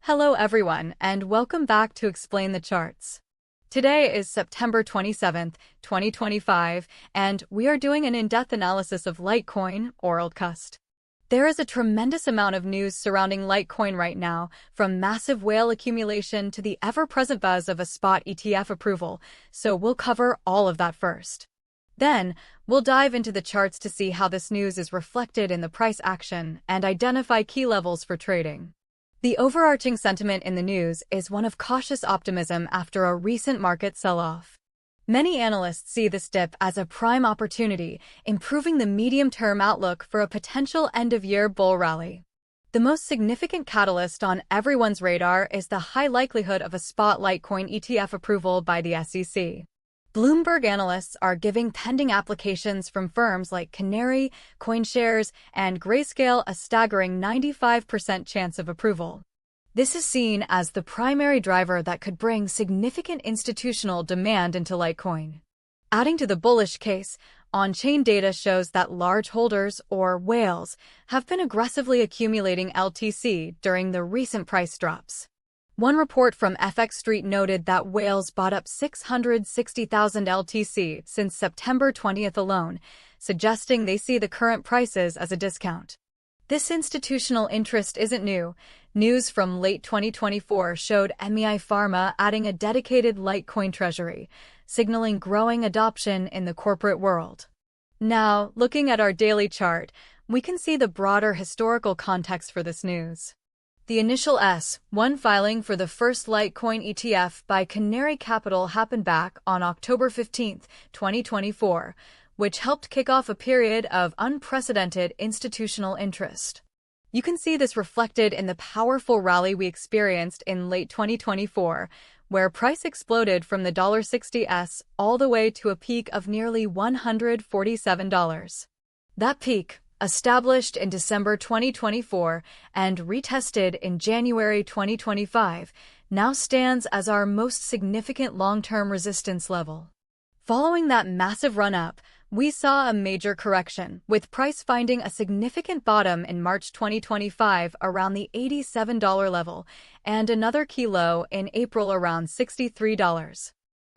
Hello everyone, and welcome back to Explain the Charts. Today is September 27th, 2025, and we are doing an in-depth analysis of Litecoin, or LTCUSD. There is a tremendous amount of news surrounding Litecoin right now, from massive whale accumulation to the ever-present buzz of a spot ETF approval, so we'll cover all of that first. Then, we'll dive into the charts to see how this news is reflected in the price action and identify key levels for trading. The overarching sentiment in the news is one of cautious optimism after a recent market sell-off. Many analysts see this dip as a prime opportunity, improving the medium-term outlook for a potential end-of-year bull rally. The most significant catalyst on everyone's radar is the high likelihood of a spot Litecoin ETF approval by the SEC. Bloomberg analysts are giving pending applications from firms like Canary, CoinShares, and Grayscale a staggering 95% chance of approval. This is seen as the primary driver that could bring significant institutional demand into Litecoin. Adding to the bullish case, on-chain data shows that large holders, or whales, have been aggressively accumulating LTC during the recent price drops. One report from FX Street noted that whales bought up 660,000 LTC since September 20th alone, suggesting they see the current prices as a discount. This institutional interest isn't new. News from late 2024 showed MEI Pharma adding a dedicated Litecoin treasury, signaling growing adoption in the corporate world. Now, looking at our daily chart, we can see the broader historical context for this news. The initial S-1 filing for the first Litecoin ETF by Canary Capital happened back on October 15, 2024, which helped kick off a period of unprecedented institutional interest. You can see this reflected in the powerful rally we experienced in late 2024, where price exploded from the $60s all the way to a peak of nearly $147. That peak, established in December 2024 and retested in January 2025, now stands as our most significant long-term resistance level. Following that massive run-up, we saw a major correction, with price finding a significant bottom in March 2025 around the $87 level and another key low in April around $63.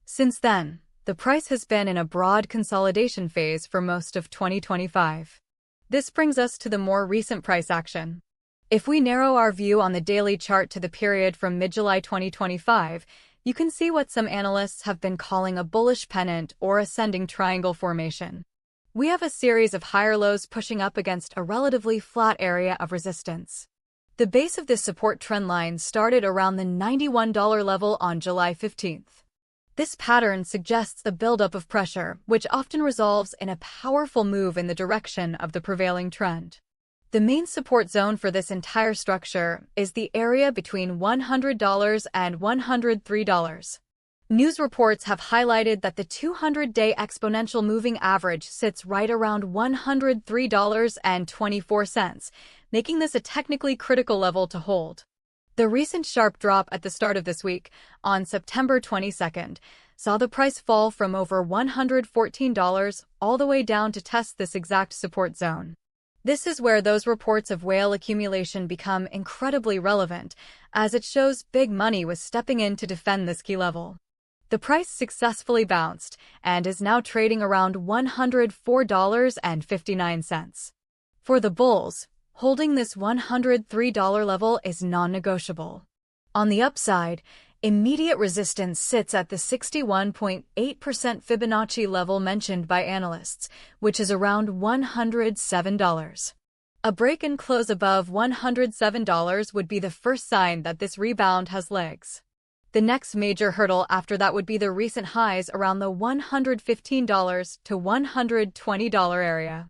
Since then, the price has been in a broad consolidation phase for most of 2025. This brings us to the more recent price action. If we narrow our view on the daily chart to the period from mid-July 2025, you can see what some analysts have been calling a bullish pennant or ascending triangle formation. We have a series of higher lows pushing up against a relatively flat area of resistance. The base of this support trend line started around the $91 level on July 15th. This pattern suggests a buildup of pressure, which often resolves in a powerful move in the direction of the prevailing trend. The main support zone for this entire structure is the area between $100 and $103. News reports have highlighted that the 200-day exponential moving average sits right around $103.24, making this a technically critical level to hold. The recent sharp drop at the start of this week, on September 22nd, saw the price fall from over $114 all the way down to test this exact support zone. This is where those reports of whale accumulation become incredibly relevant, as it shows big money was stepping in to defend this key level. The price successfully bounced and is now trading around $104.59. For the bulls, holding this $103 level is non-negotiable. On the upside, immediate resistance sits at the 61.8% Fibonacci level mentioned by analysts, which is around $107. A break and close above $107 would be the first sign that this rebound has legs. The next major hurdle after that would be the recent highs around the $115 to $120 area.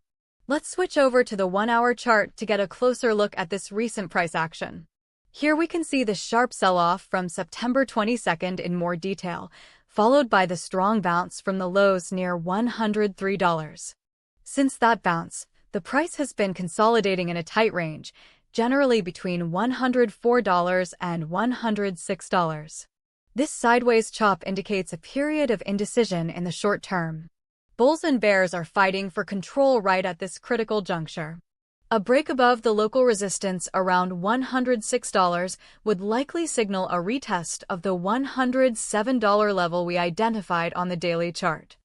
Let's switch over to the 1-hour chart to get a closer look at this recent price action. Here we can see the sharp sell-off from September 22nd in more detail, followed by the strong bounce from the lows near $103. Since that bounce, the price has been consolidating in a tight range, generally between $104 and $106. This sideways chop indicates a period of indecision in the short term. Bulls and bears are fighting for control right at this critical juncture. A break above the local resistance around $106 would likely signal a retest of the $107 level we identified on the daily chart.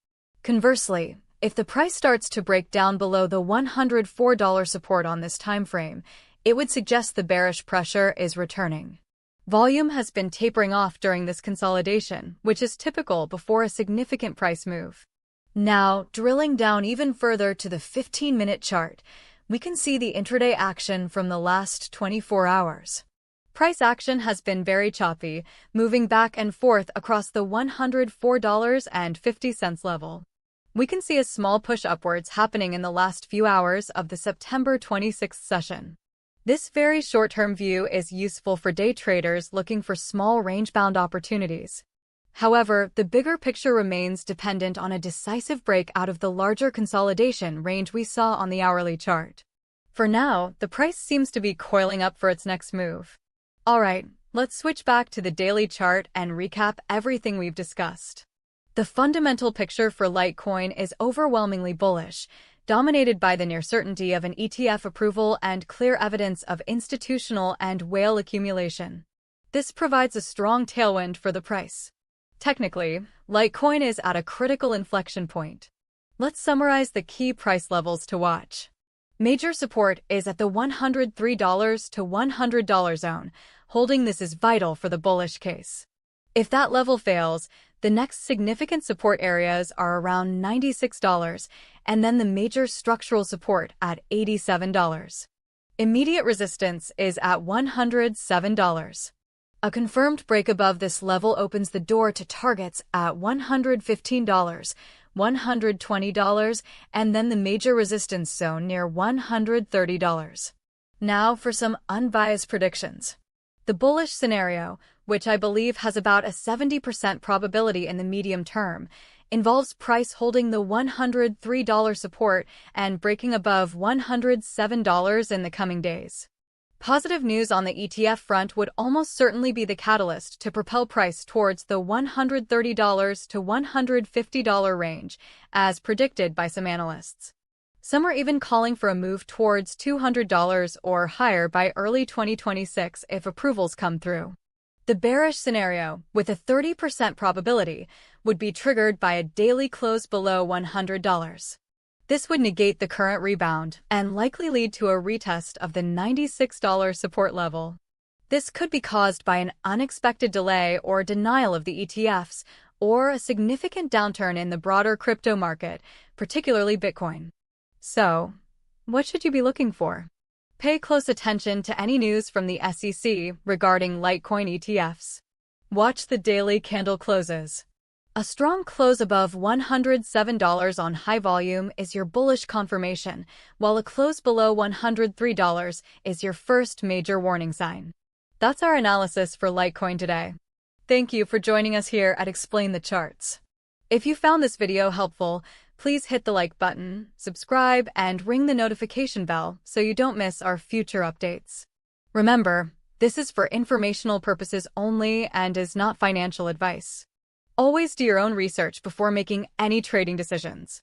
Conversely, if the price starts to break down below the $104 support on this timeframe, it would suggest the bearish pressure is returning. Volume has been tapering off during this consolidation, which is typical before a significant price move. Now, drilling down even further to the 15-minute chart, we can see the intraday action from the last 24 hours. Price action has been very choppy, moving back and forth across the $104.50 level. We can see a small push upwards happening in the last few hours of the September 26th session. This very short-term view is useful for day traders looking for small range-bound opportunities. However, the bigger picture remains dependent on a decisive break out of the larger consolidation range we saw on the hourly chart. For now, the price seems to be coiling up for its next move. Alright, let's switch back to the daily chart and recap everything we've discussed. The fundamental picture for Litecoin is overwhelmingly bullish, dominated by the near certainty of an ETF approval and clear evidence of institutional and whale accumulation. This provides a strong tailwind for the price. Technically, Litecoin is at a critical inflection point. Let's summarize the key price levels to watch. Major support is at the $103 to $100 zone. Holding this is vital for the bullish case. If that level fails, the next significant support areas are around $96, and then the major structural support at $87. Immediate resistance is at $107. A confirmed break above this level opens the door to targets at $115, $120, and then the major resistance zone near $130. Now for some unbiased predictions. The bullish scenario, which I believe has about a 70% probability in the medium term, involves price holding the $103 support and breaking above $107 in the coming days. Positive news on the ETF front would almost certainly be the catalyst to propel price towards the $130 to $150 range, as predicted by some analysts. Some are even calling for a move towards $200 or higher by early 2026 if approvals come through. The bearish scenario, with a 30% probability, would be triggered by a daily close below $100. This would negate the current rebound and likely lead to a retest of the $96 support level. This could be caused by an unexpected delay or denial of the ETFs, or a significant downturn in the broader crypto market, particularly Bitcoin. So, what should you be looking for? Pay close attention to any news from the SEC regarding Litecoin ETFs. Watch the daily candle closes. A strong close above $107 on high volume is your bullish confirmation, while a close below $103 is your first major warning sign. That's our analysis for Litecoin today. Thank you for joining us here at Explain the Charts. If you found this video helpful, please hit the like button, subscribe, and ring the notification bell so you don't miss our future updates. Remember, this is for informational purposes only and is not financial advice. Always do your own research before making any trading decisions.